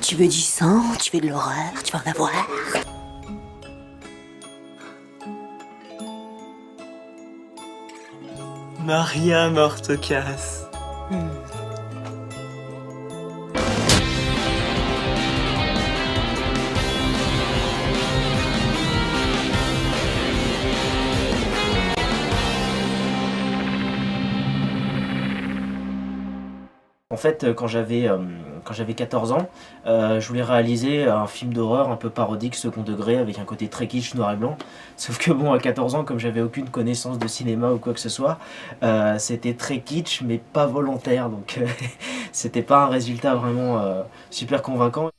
Tu veux du sang, tu veux de l'horreur, tu vas en avoir. Maria Mortocas. En fait, quand j'avais 14 ans, je voulais réaliser un film d'horreur un peu parodique, second degré, avec un côté très kitsch, noir et blanc. Sauf que bon, à 14 ans, comme j'avais aucune connaissance de cinéma ou quoi que ce soit, c'était très kitsch, mais pas volontaire. Donc c'était pas un résultat vraiment super convaincant.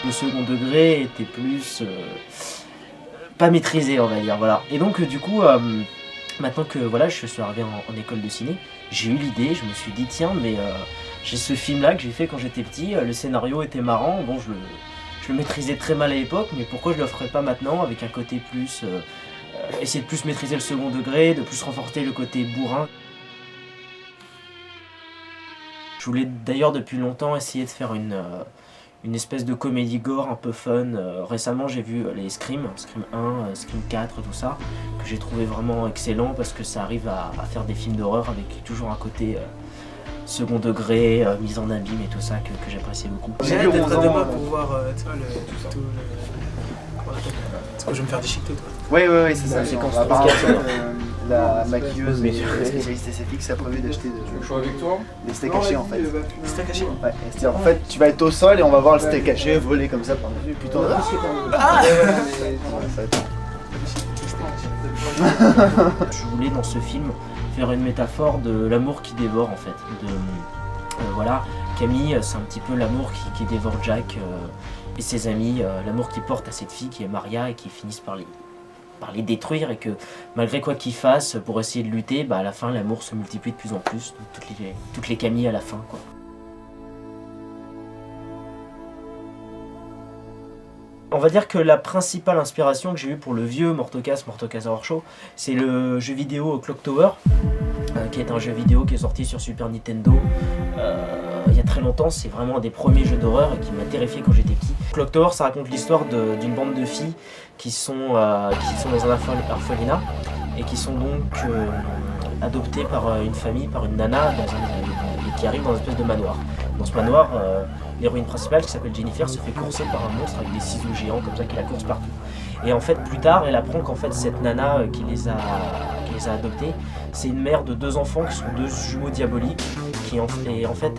Le second degré était plus pas maîtrisé, on va dire, voilà. Et donc du coup, maintenant que voilà, je suis arrivé en école de ciné, j'ai eu l'idée, je me suis dit tiens, mais j'ai ce film-là que j'ai fait quand j'étais petit, le scénario était marrant, bon je le maîtrisais très mal à l'époque, mais pourquoi je le ferais pas maintenant avec un côté plus essayer de plus maîtriser le second degré, de plus renforcer le côté bourrin. Je voulais d'ailleurs depuis longtemps essayer de faire une espèce de comédie gore un peu fun. Récemment j'ai vu les Scream 1, Scream 4, tout ça, que j'ai trouvé vraiment excellent parce que ça arrive à faire des films d'horreur avec toujours un côté second degré, mise en abîme et tout ça que j'apprécie beaucoup. J'ai hâte d'être à demain pour voir tu vois, parce que je vais me faire déchiqueter toi. Oui, c'est ça. séquence Apparemment, musicale. la maquilleuse et spécialiste esthétique s'est prévu d'acheter des steaks hachés en fait. C'était caché. Ouais, c'est-à-dire, en fait, tu vas être au sol et on va voir le steak haché voler comme ça par-dessus. Plutôt. Je voulais dans ce film faire une métaphore de l'amour qui dévore en fait. Voilà, Camille c'est un petit peu l'amour qui dévore Jack et ses amis, l'amour qu'il porte à cette fille qui est Maria et qui finissent par les détruire et que malgré quoi qu'ils fassent pour essayer de lutter, à la fin l'amour se multiplie de plus en plus, donc toutes les Camilles à la fin quoi. On va dire que la principale inspiration que j'ai eue pour le vieux Mortocas Horror Show, c'est le jeu vidéo Clock Tower, qui est un jeu vidéo qui est sorti sur Super Nintendo il y a très longtemps. C'est vraiment un des premiers jeux d'horreur et qui m'a terrifié quand j'étais petit. Clock Tower, ça raconte l'histoire d'une bande de filles qui sont dans un orphelinat et qui sont donc adoptées par une famille, par une nana, et qui arrivent dans une espèce de manoir. Dans ce manoir, l'héroïne principale qui s'appelle Jennifer se fait courser par un monstre avec des ciseaux géants comme ça qui la course partout. Et en fait plus tard elle apprend qu'en fait cette nana qui les a adoptés, c'est une mère de 2 enfants qui sont 2 jumeaux diaboliques et en fait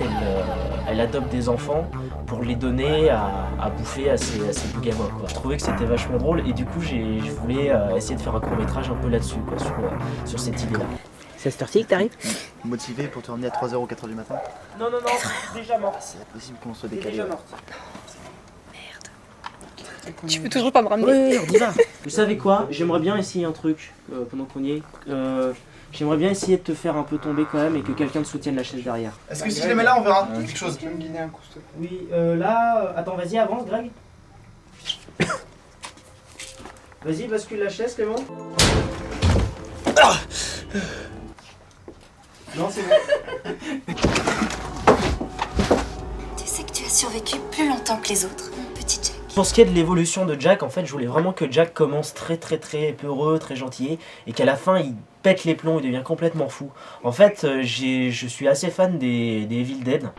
elle adopte des enfants pour les donner à bouffer à ses bougamins quoi. Je trouvais que c'était vachement drôle et du coup je voulais essayer de faire un court métrage un peu là-dessus quoi, sur cette idée là. C'est à cette heure-ci que t'arrives? Motivé pour te ramener à 3h ou 4h du matin. Non, déjà morte. C'est possible qu'on soit décalé. Déjà morte. Tu peux toujours pas me ramener. Oui, on y va. Vous savez quoi? J'aimerais bien essayer un truc pendant qu'on y est. J'aimerais bien essayer de te faire un peu tomber quand même et que quelqu'un te soutienne la chaise derrière. Est-ce que si je les mets là, on verra quelque chose? Tu peux me guider un coup s'il te plaît. Oui, là... Attends, vas-y, avance, Greg. Vas-y, bascule la chaise, Clément. Non, c'est bon. Tu sais que tu as survécu plus longtemps que les autres, mon petit Jack. Pour ce qui est de l'évolution de Jack, en fait, je voulais vraiment que Jack commence très peureux, très gentil, et qu'à la fin, il pète les plombs, il devient complètement fou. En fait, je suis assez fan des Evil Dead.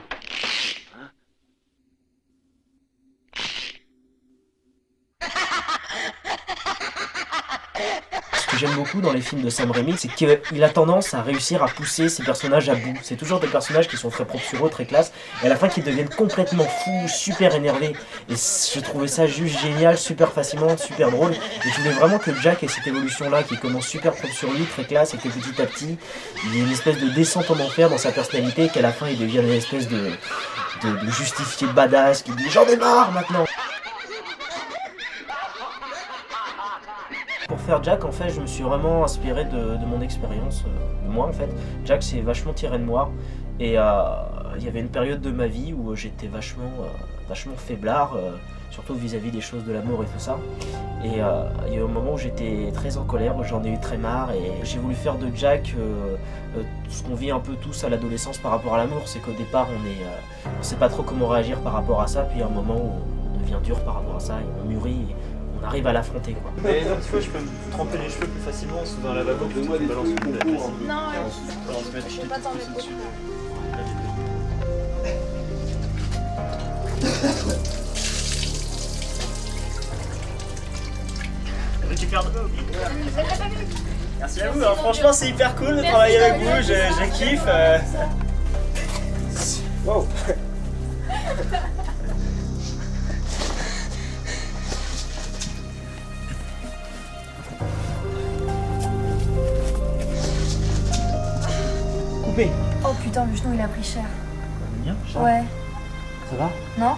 Ce que j'aime beaucoup dans les films de Sam Raimi, c'est qu'il a tendance à réussir à pousser ses personnages à bout. C'est toujours des personnages qui sont très propres sur eux, très classe, et à la fin qui deviennent complètement fous, super énervés. Et je trouvais ça juste génial, super fascinant, super drôle. Et je voulais vraiment que Jack ait cette évolution-là, qui commence super propre sur lui, très classe, et que petit à petit, il y ait une espèce de descente en enfer dans sa personnalité, et qu'à la fin il devienne une espèce de justifié badass qui dit « J'en ai marre maintenant !» Pour faire Jack, en fait, je me suis vraiment inspiré de mon expérience. Moi, en fait, Jack, c'est vachement tiré de moi. Et il y avait une période de ma vie où j'étais vachement faiblard. surtout vis-à-vis des choses de l'amour et tout ça. Et il y a eu un moment où j'étais très en colère, j'en ai eu très marre et j'ai voulu faire de Jack ce qu'on vit un peu tous à l'adolescence par rapport à l'amour, c'est qu'au départ on sait pas trop comment réagir par rapport à ça, puis il y a un moment où on devient dur par rapport à ça et on mûrit et on arrive à l'affronter quoi. Mais donc tu vois, je peux me tremper les cheveux plus facilement sous un lavabo que moi des balances de boule. Non, je peux pas t'en mettre beaucoup. Récupère de l'eau. Merci à vous, hein. Franchement c'est hyper cool de travailler avec vous, je kiffe. Wow. Coupé. Oh putain, le genou il a pris cher. Bien, Ouais. ça va? Non?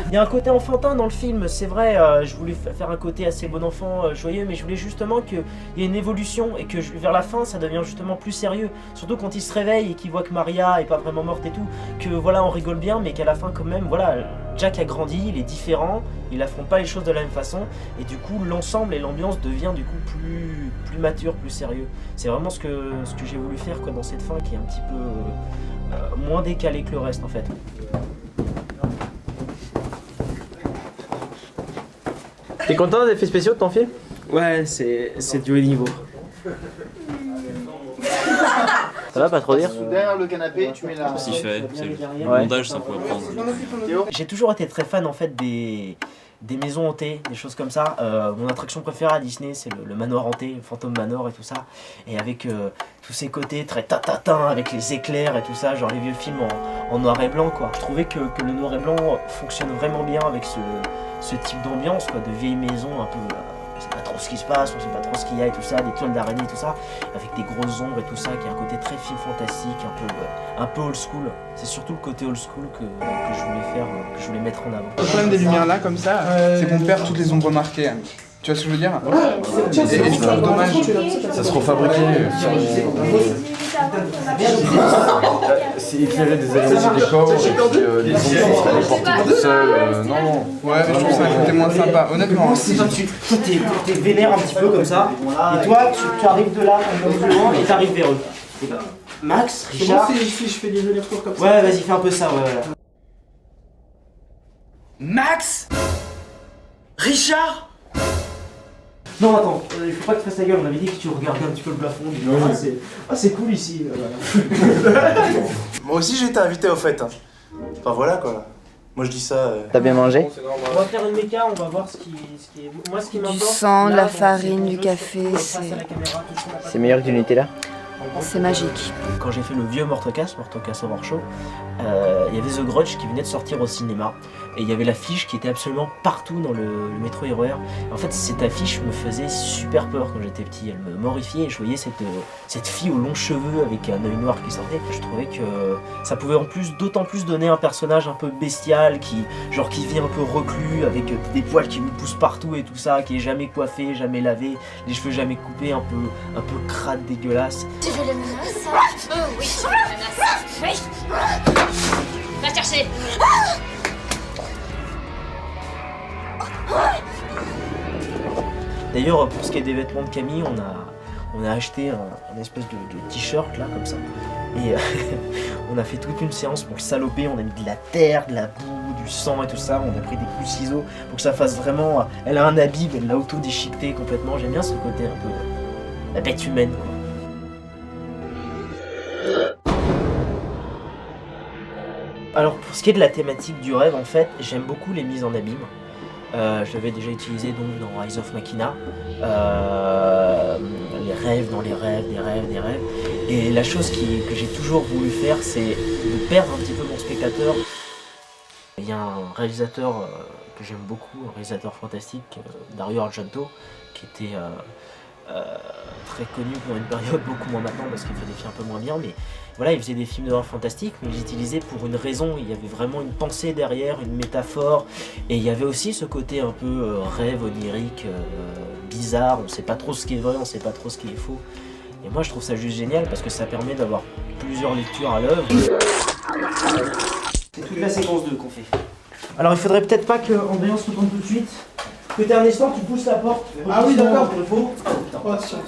Il y a un côté enfantin dans le film, c'est vrai, je voulais faire un côté assez bon enfant, joyeux, mais je voulais justement qu'il y ait une évolution et que vers la fin ça devient justement plus sérieux. Surtout quand il se réveille et qu'il voit que Maria est pas vraiment morte et tout, que voilà on rigole bien mais qu'à la fin quand même, voilà, Jack a grandi, il est différent, il affronte pas les choses de la même façon et du coup l'ensemble et l'ambiance devient du coup plus mature, plus sérieux. C'est vraiment ce que j'ai voulu faire quoi, dans cette fin qui est un petit peu moins décalé que le reste en fait. T'es content des effets spéciaux de ton film? Ouais, c'est du haut niveau. Ça va pas trop dire? Derrière le canapé, tu mets la... Si je fais, c'est le Ouais. montage, ça pourrait prendre. J'ai toujours été très fan en fait des maisons hantées, des choses comme ça. Mon attraction préférée à Disney, c'est le manoir hanté, le Phantom Manor et tout ça. Et avec tous ces côtés très tatatin, avec les éclairs et tout ça, genre les vieux films en noir et blanc quoi. Je trouvais que le noir et blanc fonctionne vraiment bien avec ce type d'ambiance quoi, de vieilles maisons un peu... on sait pas trop ce qui se passe, on sait pas trop ce qu'il y a et tout ça, des toiles d'araignée et tout ça, avec des grosses ombres et tout ça, qui a un côté très film fantastique, un peu old school. C'est surtout le côté old school que je voulais faire, que je voulais mettre en avant. Le problème des lumières là, comme ça, c'est qu'on perd toutes les ombres marquées. Tu vois ce que je veux dire? Et je trouve dommage. Ça se refabriquait. C'est éclairer des éléments du décor et puis les ombres qui seraient les porter tout seul. Non. Ouais, mais je trouve ça un côté moins sympa, honnêtement. Toi t'es vénère un petit peu comme ça, et toi tu arrives de là, et t'arrives vers eux. Max, Richard... si je fais des allers-retours comme ça. Ouais, vas-y, fais un peu ça, ouais. Voilà. Max! Richard! Non, attends, il faut pas que tu fasses ta gueule, on avait dit que tu regardais un petit peu le plafond. C'est cool ici. Moi aussi j'ai été invité au fait. Enfin voilà quoi. Moi je dis ça... T'as bien mangé? On va faire une méca, on va voir ce qui est... Moi, ce qui m'importe... Du sang, de là, la dans farine, ces du jeux, café, face à la caméra, tout ça. C'est meilleur que du Nutella? c'est magique. Quand j'ai fait le vieux Mortocast Horror Show, il y avait The Grudge qui venait de sortir au cinéma. Et il y avait l'affiche qui était absolument partout dans le métro RER. En fait, cette affiche me faisait super peur quand j'étais petit. Elle me mortifiait et je voyais cette fille aux longs cheveux avec un œil noir qui sortait. Je trouvais que ça pouvait en plus, d'autant plus donner un personnage un peu bestial qui vit un peu reclus avec des poils qui lui poussent partout et tout ça, qui est jamais coiffé, jamais lavé, les cheveux jamais coupés, un peu crade, dégueulasse. Tu veux le menace? Oh oui, je veux le menace. Oui. Va chercher. D'ailleurs, pour ce qui est des vêtements de Camille, on a acheté un espèce de t-shirt là comme ça. Et on a fait toute une séance pour le saloper, on a mis de la terre, de la boue, du sang et tout ça, on a pris des coups de ciseaux pour que ça fasse vraiment... Elle a un habit, mais elle l'a auto-déchiqueté complètement, j'aime bien ce côté un peu... la bête humaine quoi. Alors pour ce qui est de la thématique du rêve, en fait, j'aime beaucoup les mises en abîme. Je l'avais déjà utilisé donc dans Eyes of Machina, les rêves dans les rêves, des rêves. Et la chose que j'ai toujours voulu faire, c'est de perdre un petit peu mon spectateur. Il y a un réalisateur que j'aime beaucoup, un réalisateur fantastique, Dario Argento, qui était très connu pour une période, beaucoup moins maintenant parce qu'il fait des films un peu moins bien, mais voilà, il faisait des films d'horreur fantastiques, mais il les utilisait pour une raison, il y avait vraiment une pensée derrière, une métaphore, et il y avait aussi ce côté un peu rêve, onirique, bizarre, on sait pas trop ce qui est vrai, on sait pas trop ce qui est faux. Et moi je trouve ça juste génial parce que ça permet d'avoir plusieurs lectures à l'œuvre. C'est toute la séquence 2 qu'on fait. Alors il faudrait peut-être pas que Ambiance retourne tout de suite. Que t'es un instant, tu pousses la porte. Ah oui, d'accord. Il faut.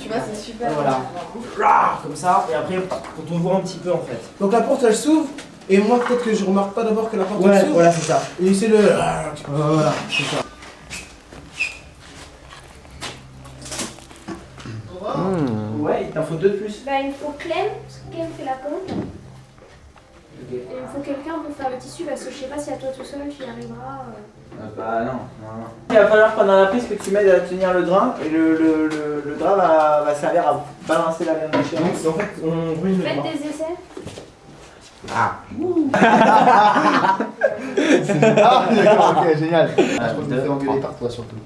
Tu vois, c'est super. Voilà. Comme ça, et après on t'ouvre un petit peu en fait. Donc la porte elle s'ouvre, et moi peut-être que je remarque pas d'abord que la porte elle Ouais, s'ouvre. voilà, c'est ça. Et c'est le. Voilà, c'est ça. Ouais, il t'en faut 2 de plus. Bah, il me faut Clem, parce que Clem fait la pompe. Et il me faut quelqu'un pour faire le tissu, parce que je sais pas si à toi tout seul tu y arriveras. Bah non. Il va falloir pendant la prise que tu m'aides à tenir le drain et le drain va servir à balancer la viande hachée. Donc en fait, on brûle le Faites bras. des essais. Ah, d'accord, ok, génial. Je crois que je me fais engueuler par toi surtout.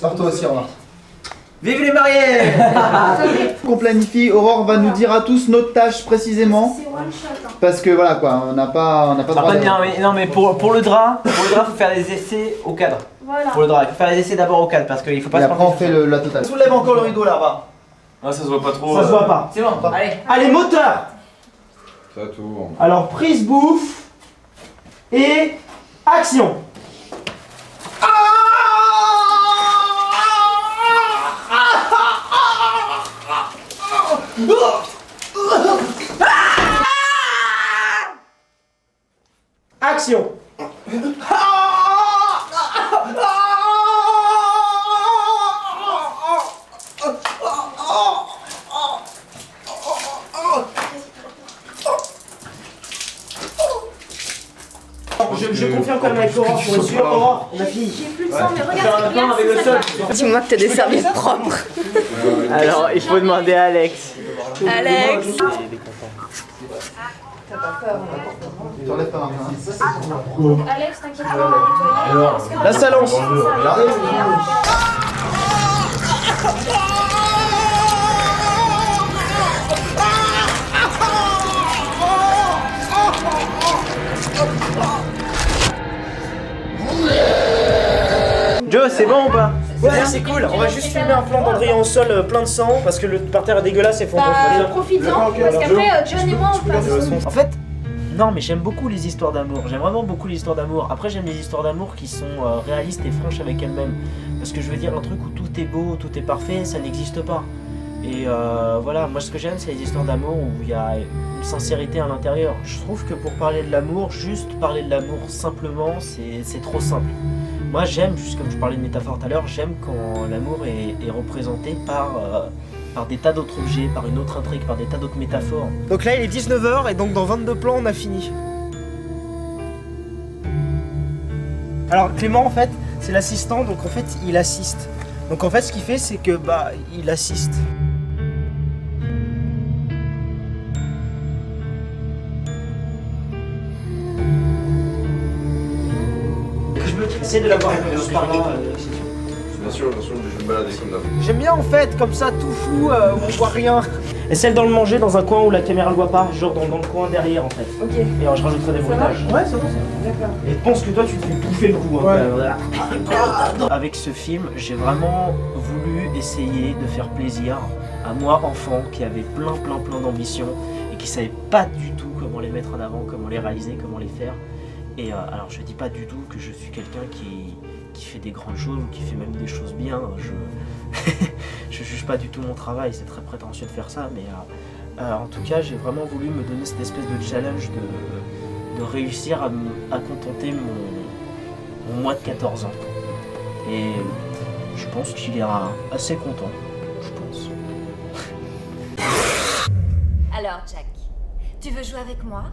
Par toi aussi, remarque. Vive les mariés! Qu'on planifie, Aurore va nous dire à tous notre tâche précisément. C'est one shot. Hein. Parce que voilà quoi, on n'a pas droit Non mais pour le drap, il faut faire des essais au cadre. Voilà. Pour le drap, il faut faire les essais d'abord au cadre parce qu'il faut pas Et se après on fait la totale. Soulève encore le rideau là-bas. Ah, ça se voit pas trop. Ça se voit pas. C'est bon, allez. Allez, moteur. Ça tourne. Alors prise bouffe et action. Action. Je confirme quand même avec Aurore pour être sûr. Aurore, on a fini. J'ai plus de sang, mais regarde, avec le sol. Dis-moi que t'as des serviettes propres. Alors, il faut demander à Alex. Alex. T'enlèves pas Martin. Alex, t'inquiète pas, on va nettoyer. Parce que Là, ça lance. Joe, c'est bon ou pas? Ouais, c'est cool. On va juste filmer un plan d'André en sol plein de sang parce que le parterre est dégueulasse et faut Bah, profites-en, parce qu'après, John et moi, on passe. En fait, non, mais j'aime beaucoup les histoires d'amour. J'aime vraiment beaucoup les histoires d'amour. Après, j'aime les histoires d'amour qui sont réalistes et franches avec elles-mêmes. Parce que je veux dire, un truc où tout est beau, tout est parfait, ça n'existe pas. Et voilà, moi ce que j'aime, c'est les histoires d'amour où il y a une sincérité à l'intérieur. Je trouve que pour parler de l'amour, juste parler de l'amour simplement, c'est trop simple. Moi j'aime, juste comme je parlais de métaphore tout à l'heure, j'aime quand l'amour est représenté par des tas d'autres objets, par une autre intrigue, par des tas d'autres métaphores. Donc là il est 19h et donc dans 22 plans on a fini. Alors Clément en fait c'est l'assistant, donc en fait il assiste. Donc en fait ce qu'il fait c'est que bah il assiste. Essaye de l'avoir plus par là. Bien sûr, je vais me balader comme d'hab. J'aime bien en fait, comme ça, tout fou, où on voit rien. Essaye de le manger dans un coin où la caméra le voit pas, genre dans le coin derrière en fait. Ok. Et alors je rajouterai des bruitages. Ouais, c'est bon, d'accord. Et pense que toi tu te fais bouffer le coup. Hein, Avec ce film, j'ai vraiment voulu essayer de faire plaisir à moi, enfant, qui avait plein d'ambitions et qui savait pas du tout comment les mettre en avant, comment les réaliser, comment les faire. Et alors je dis pas du tout que je suis quelqu'un qui fait des grandes choses ou qui fait même des choses bien. Je juge pas du tout mon travail, c'est très prétentieux de faire ça, mais en tout cas j'ai vraiment voulu me donner cette espèce de challenge de réussir à contenter mon moi de 14 ans. Et je pense qu'il ira assez content, je pense. Alors Jack, tu veux jouer avec moi ?